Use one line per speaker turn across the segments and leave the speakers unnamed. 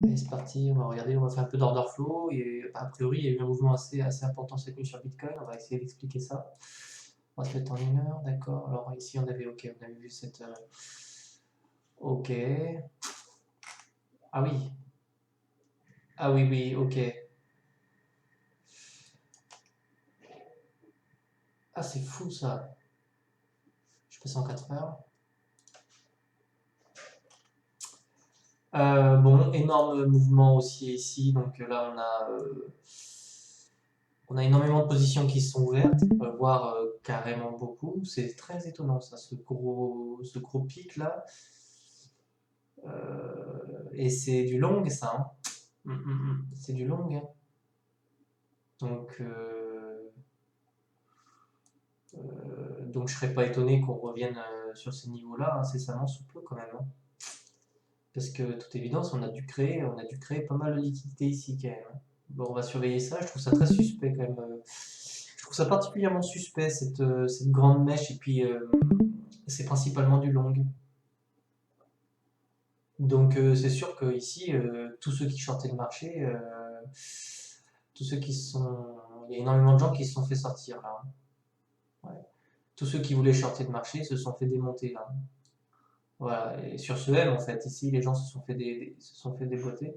Allez, c'est parti, on va regarder, on va faire un peu d'order flow. Et a priori, il y a eu un mouvement assez important cette nuit sur Bitcoin. On va essayer d'expliquer ça. On va se mettre en 1 heure, d'accord. Alors ici, on avait, ok, on avait vu cette. Ok. Ah oui. Ah oui, oui, ok. Ah, c'est fou ça. Je passe en 4 heures. Bon, énorme mouvement aussi ici. Donc là, on a énormément de positions qui se sont ouvertes, voire carrément beaucoup. C'est très étonnant ça, ce gros pic là. Et c'est du long ça, hein. C'est du long, hein. Donc, donc je serais pas étonné qu'on revienne sur ces niveaux-là incessamment sous peu quand même, hein. Parce que, toute évidence, on a dû créer pas mal de liquidités ici quand même, hein. Bon, on va surveiller ça. Je trouve ça très suspect quand même. Je trouve ça particulièrement suspect cette grande mèche et puis c'est principalement du long. Donc c'est sûr que ici, tous ceux qui shortaient le marché, tous ceux qui sont, il y a énormément de gens qui se sont fait sortir là, hein. Ouais. Tous ceux qui voulaient shorter le marché se sont fait démonter là. Voilà. Et sur ce M en fait, ici les gens se sont fait déboîter.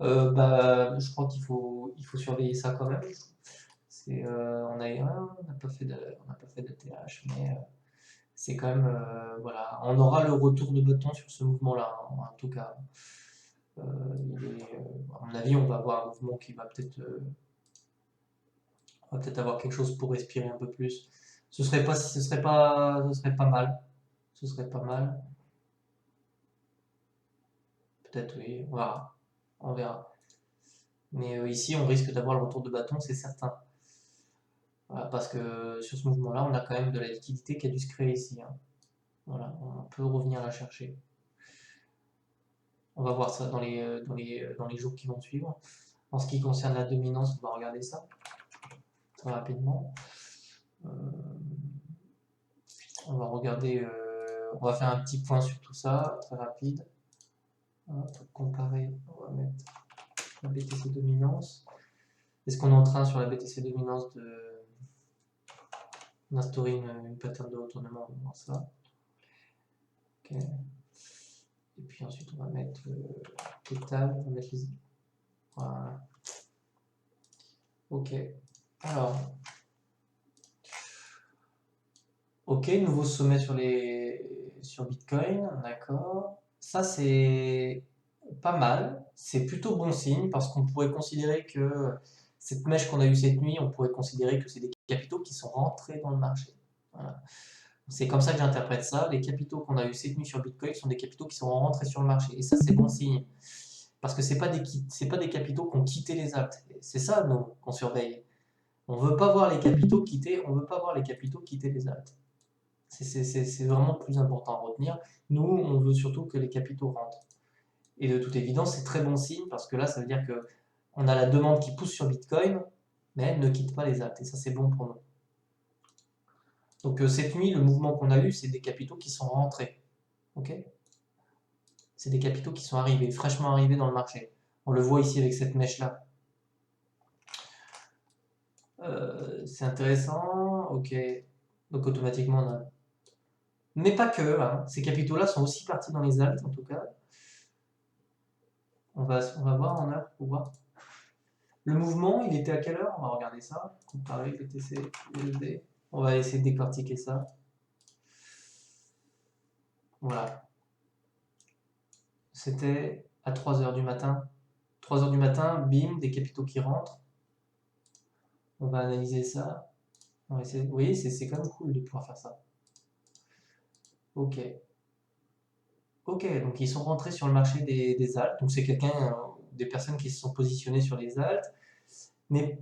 Je crois qu'il faut surveiller ça quand même. On n'a pas fait de TH, mais c'est quand même, voilà, on aura le retour de bâton sur ce mouvement-là, hein, en tout cas. Euh, à mon avis, on va avoir un mouvement qui va peut-être avoir quelque chose pour respirer un peu plus. Ce serait pas mal. Ce serait pas mal. Peut-être oui, on verra. On verra. Mais ici, on risque d'avoir le retour de bâton, c'est certain. Voilà, parce que sur ce mouvement-là, on a quand même de la liquidité qui a dû se créer ici, hein. Voilà, on peut revenir la chercher. On va voir ça dans les jours qui vont suivre. En ce qui concerne la dominance, on va regarder ça très rapidement. Euh, on va regarder, on va faire un petit point sur tout ça, très rapide. Pour comparer, on va mettre la BTC dominance. Est-ce qu'on est en train sur la BTC dominance d'instaurer une pattern de retournement? On va voir ça. Ok. Et puis ensuite, on va mettre total, on va mettre les. Voilà. Ok. Alors, ok, nouveau sommet sur Bitcoin, d'accord. Ça, c'est pas mal. C'est plutôt bon signe parce qu'on pourrait considérer que cette mèche qu'on a eue cette nuit, on pourrait considérer que c'est des capitaux qui sont rentrés dans le marché. Voilà. C'est comme ça que j'interprète ça. Les capitaux qu'on a eu cette nuit sur Bitcoin sont des capitaux qui sont rentrés sur le marché. Et ça, c'est bon signe. Parce que c'est pas des capitaux qui ont quitté les altes. C'est ça, nous, qu'on surveille. On veut pas voir les capitaux quitter, on veut pas voir les capitaux quitter les altes. C'est vraiment plus important à retenir. Nous, on veut surtout que les capitaux rentrent. Et de toute évidence, c'est très bon signe parce que là, ça veut dire que on a la demande qui pousse sur Bitcoin, mais elle ne quitte pas les altes. Et ça, c'est bon pour nous. Donc cette nuit, le mouvement qu'on a eu, c'est des capitaux qui sont rentrés. Ok. C'est des capitaux qui sont arrivés, fraîchement arrivés dans le marché. On le voit ici avec cette mèche-là. C'est intéressant, ok. Donc automatiquement, on a. Mais pas que, hein. Ces capitaux-là sont aussi partis dans les altes, en tout cas. On va voir en heure pour voir. Le mouvement, il était à quelle heure? On va regarder ça. Comparer BTC, USD. On va essayer de décortiquer ça. Voilà. C'était à 3 heures du matin. 3 heures du matin, bim, des capitaux qui rentrent. On va analyser ça. On va essayer. Vous voyez, c'est quand même cool de pouvoir faire ça. Ok. Ok, donc ils sont rentrés sur le marché des altes. Donc c'est des personnes qui se sont positionnées sur les altes. Mais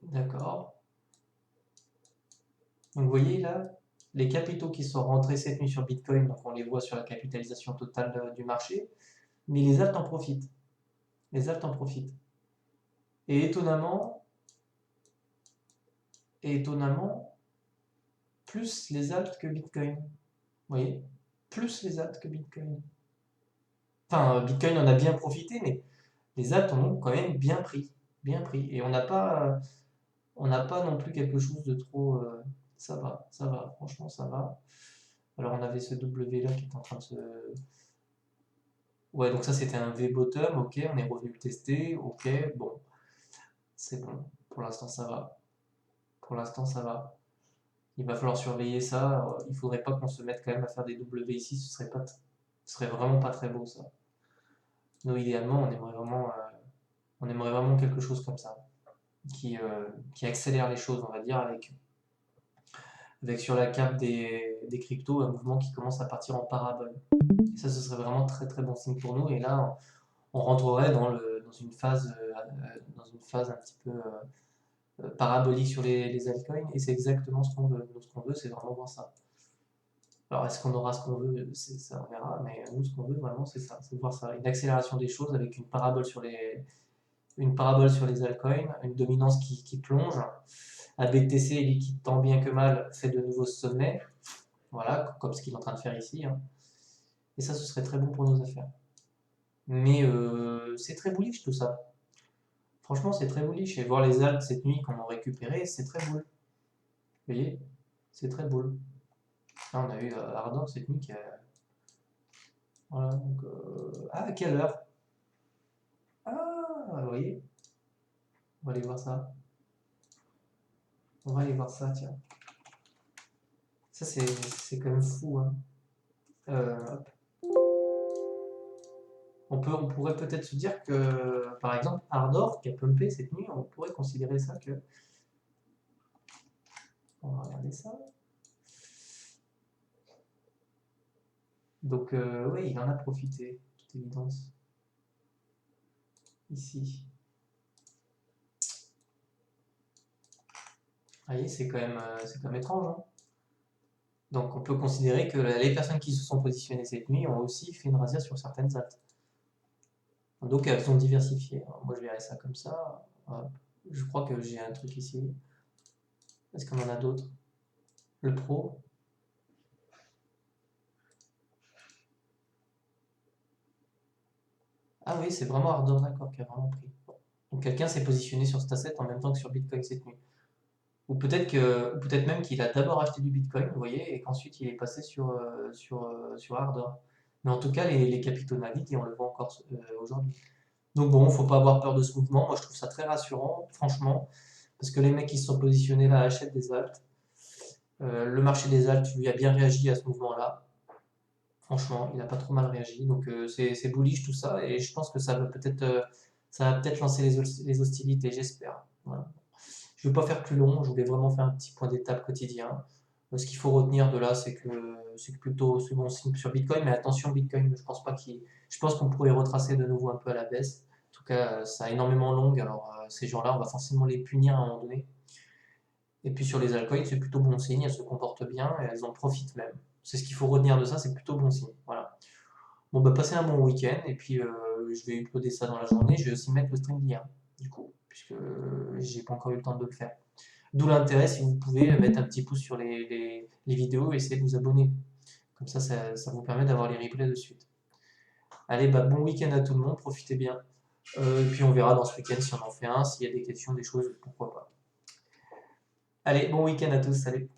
d'accord. Donc vous voyez là, les capitaux qui sont rentrés cette nuit sur Bitcoin, donc on les voit sur la capitalisation totale du marché, mais les altes en profitent. Les altes en profitent. Et étonnamment, plus les altes que Bitcoin. Vous voyez? Plus les altes que Bitcoin. Enfin, Bitcoin en a bien profité, mais les alts en ont quand même bien pris. Bien pris. Et on n'a pas non plus quelque chose de trop. Ça va, franchement, ça va. Alors, on avait ce W là qui est en train de se. Ouais, donc ça c'était un V-bottom, ok, on est revenu le tester, ok, bon, c'est bon. Pour l'instant, ça va. Pour l'instant, ça va. Il va falloir surveiller ça. Il faudrait pas qu'on se mette quand même à faire des W ici, ce serait vraiment pas très beau ça. Nous, idéalement, on aimerait vraiment quelque chose comme ça, qui accélère les choses, on va dire, avec sur la cape des cryptos un mouvement qui commence à partir en parabole. Et ça, ce serait vraiment très très bon signe pour nous. Et là, on rentrerait dans une phase un petit peu parabolique sur les altcoins. Et c'est exactement ce qu'on veut. Nous, ce qu'on veut, c'est vraiment voir ça. Alors, est-ce qu'on aura ce qu'on veut? Ça, on verra. Mais nous, ce qu'on veut vraiment, c'est ça. C'est de voir ça. Une accélération des choses avec une parabole sur les altcoins, une dominance qui plonge. ABTC, lui, qui tant bien que mal fait de nouveaux sommets. Voilà, comme ce qu'il est en train de faire ici. Hein. Et ça, ce serait très bon pour nos affaires. Mais c'est très bullish tout ça. Franchement, c'est très bullish. Et voir les alts cette nuit qu'on a récupéré, c'est très bull. Vous voyez? C'est très bull. Là, on a eu Ardor cette nuit qui a. Voilà, donc, ah, à quelle heure? Ah, vous voyez? On va aller voir ça. On va aller voir ça, tiens. Ça, c'est quand même fou. Hein. Hop. On pourrait peut-être se dire que, par exemple, Ardor qui a pumpé cette nuit, on pourrait considérer ça que. On va regarder ça. Donc, oui, il en a profité, toute évidence. Ici. Vous voyez, c'est quand même étrange. Hein. Donc, on peut considérer que les personnes qui se sont positionnées cette nuit ont aussi fait une razzia sur certaines altes. Donc, elles sont diversifiées. Alors, moi, je verrais ça comme ça. Hop. Je crois que j'ai un truc ici. Est-ce qu'on en a d'autres? Le pro. Ah oui, c'est vraiment Ardor, d'accord, qui a vraiment pris. Bon. Donc, quelqu'un s'est positionné sur cet asset en même temps que sur Bitcoin cette nuit. Ou peut-être même qu'il a d'abord acheté du Bitcoin, vous voyez, et qu'ensuite il est passé sur Ardor. Mais en tout cas, les capitaux naviguent et on le voit encore aujourd'hui. Donc bon, faut pas avoir peur de ce mouvement. Moi, je trouve ça très rassurant, franchement, parce que les mecs qui se sont positionnés là achètent des alts. Le marché des alts, lui, a bien réagi à ce mouvement-là. Franchement, il n'a pas trop mal réagi. Donc c'est bullish tout ça, et je pense que ça va peut-être lancer les hostilités, j'espère. Voilà. Je ne vais pas faire plus long, je voulais vraiment faire un petit point d'étape quotidien. Ce qu'il faut retenir de là, c'est que plutôt c'est bon signe sur Bitcoin, mais attention Bitcoin, je pense qu'on pourrait retracer de nouveau un peu à la baisse. En tout cas, ça a énormément long, alors ces gens-là, on va forcément les punir à un moment donné. Et puis sur les altcoins, c'est plutôt bon signe, elles se comportent bien et elles en profitent même. C'est ce qu'il faut retenir de ça, c'est plutôt bon signe. Voilà. Bon, bah passez un bon week-end et puis je vais uploader ça dans la journée. Je vais aussi mettre le stream d'hier, du coup, puisque j'ai pas encore eu le temps de le faire. D'où l'intérêt, si vous pouvez, mettre un petit pouce sur les vidéos et essayer de vous abonner. Comme ça vous permet d'avoir les replays de suite. Allez, bah, bon week-end à tout le monde, profitez bien. Et puis on verra dans ce week-end si on en fait un, s'il y a des questions, des choses, pourquoi pas. Allez, bon week-end à tous, salut.